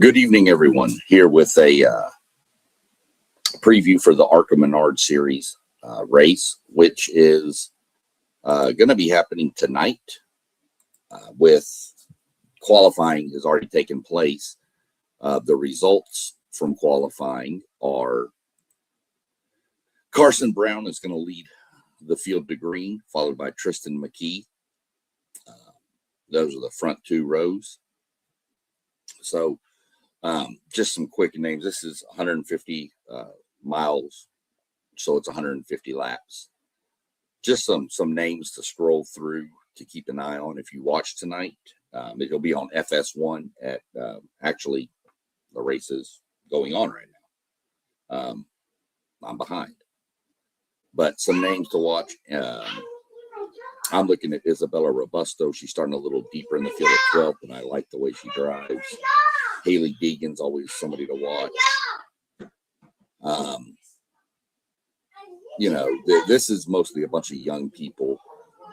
Good evening, everyone. Here with a preview for the Arca Series race, which is going to be happening tonight. With qualifying has already taken place. The results from qualifying are Carson Brown is going to lead the field to green, followed by Tristan McKee. Those are the front two rows. So just some quick names. This is 150 miles, so it's 150 laps. Just some names to scroll through to keep an eye on if you watch tonight. It'll be on FS1 at actually the race is going on right now. I'm behind, but some names to watch. I'm looking at Isabella Robusto. She's starting a little deeper in the field at 12th, and I like the way she drives. Haley Deegan's always somebody to watch. This is mostly a bunch of young people,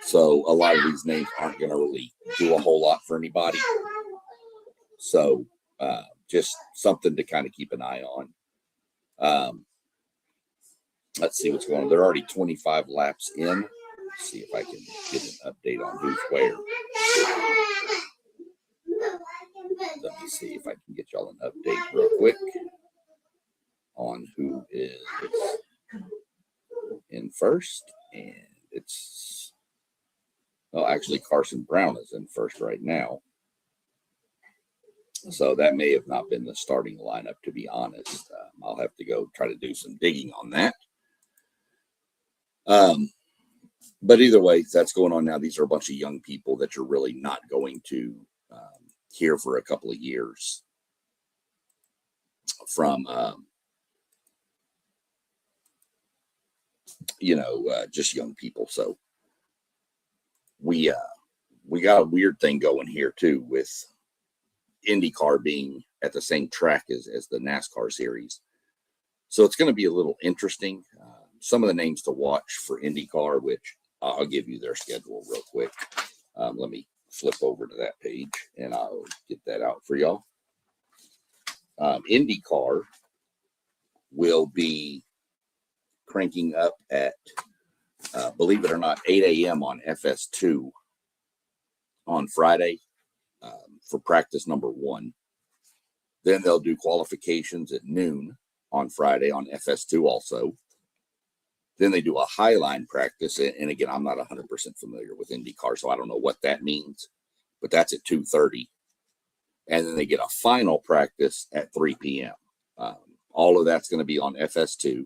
so a lot of these names aren't going to really do a whole lot for anybody. So just something to kind of keep an eye on. Let's see what's going on. They're already 25 laps in. Let's see if I can get an update on who's where. Let me see if I can get y'all an update real quick on who is in first. And it's, well, actually Carson Brown is in first right now. So that may have not been the starting lineup, to be honest. I'll have to go try to do some digging on that. But either way, that's going on now. These are a bunch of young people that you're really not going to hear for a couple of years from, just young people. So we got a weird thing going here too with Indycar being at the same track as the NASCAR series. So it's going to be a little interesting. Some of the names to watch for Indycar, which I'll give you their schedule real quick. Let me flip over to that page and I'll get that out for y'all. Indycar will be cranking up at, believe it or not, 8 a.m. on FS2 on Friday for practice number 1. Then they'll do qualifications at noon on Friday on FS2 also. Then they do a highline practice. And again, I'm not 100% familiar with IndyCar, so I don't know what that means, but that's at 2:30. And then they get a final practice at 3 p.m. All of that's going to be on FS2.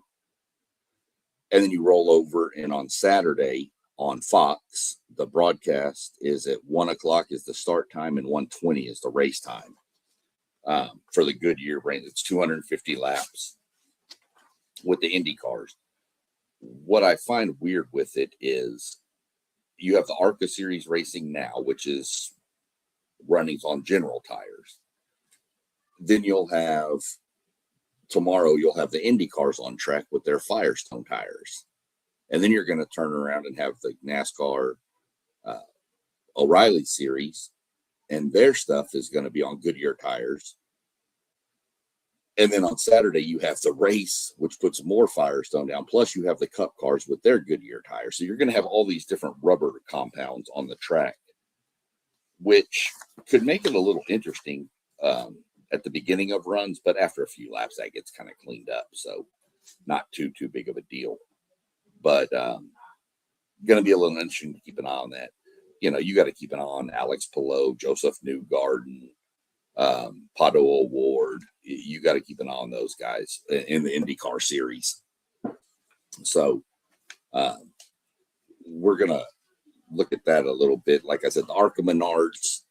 And then you roll over, and on Saturday on Fox, the broadcast is at 1 o'clock is the start time and 1:20 is the race time for the Goodyear brand. It's 250 laps with the Indy cars. What I find weird with it is you have the Arca series racing now, which is running on general tires. Then tomorrow you'll have the Indy cars on track with their Firestone tires. And then you're going to turn around and have the NASCAR O'Reilly series, and their stuff is going to be on Goodyear tires. And then on Saturday, you have the race, which puts more Firestone down. Plus, you have the Cup cars with their Goodyear tires. So you're going to have all these different rubber compounds on the track, which could make it a little interesting at the beginning of runs. But after a few laps, that gets kind of cleaned up. So not too big of a deal. But going to be a little interesting to keep an eye on that. You got to keep an eye on Alex Palou, Joseph Newgarden, Pato O'Ward. You got to keep an eye on those guys in the IndyCar series. So we're going to look at that a little bit. Like I said, the Arca Menards,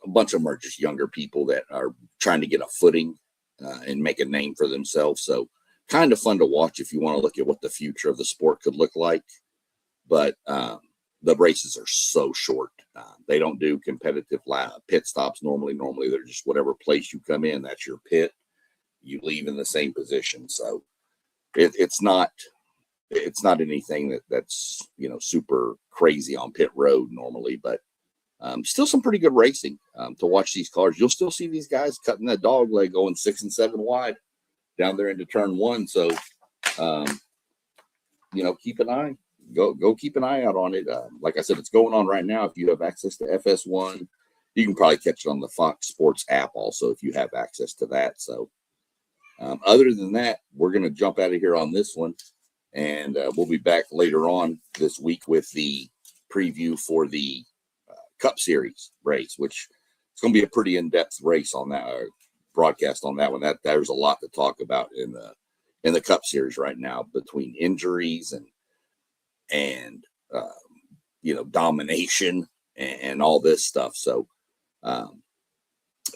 a bunch of them are just younger people that are trying to get a footing and make a name for themselves. So kind of fun to watch if you want to look at what the future of the sport could look like. But the races are so short. They don't do competitive pit stops normally. Normally, they're just whatever place you come in, that's your pit. You leave in the same position. So it's not anything that's super crazy on pit road normally, but still some pretty good racing. to watch these cars. You'll still see these guys cutting that dog leg going 6 and 7 wide down there into turn 1. So, keep an eye. Go keep an eye out on it. Like I said, it's going on right now. If you have access to FS1, you can probably catch it on the Fox Sports app also if you have access to that. So other than that, we're going to jump out of here on this one, and we'll be back later on this week with the preview for the Cup Series race, which is going to be a pretty in-depth race on that, broadcast on that one. There's a lot to talk about in the Cup Series right now, between injuries and domination and all this stuff. So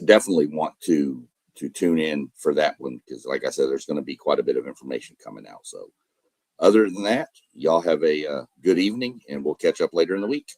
definitely want to tune in for that one, because like I said, there's going to be quite a bit of information coming out. So other than that, y'all have a good evening, and we'll catch up later in the week.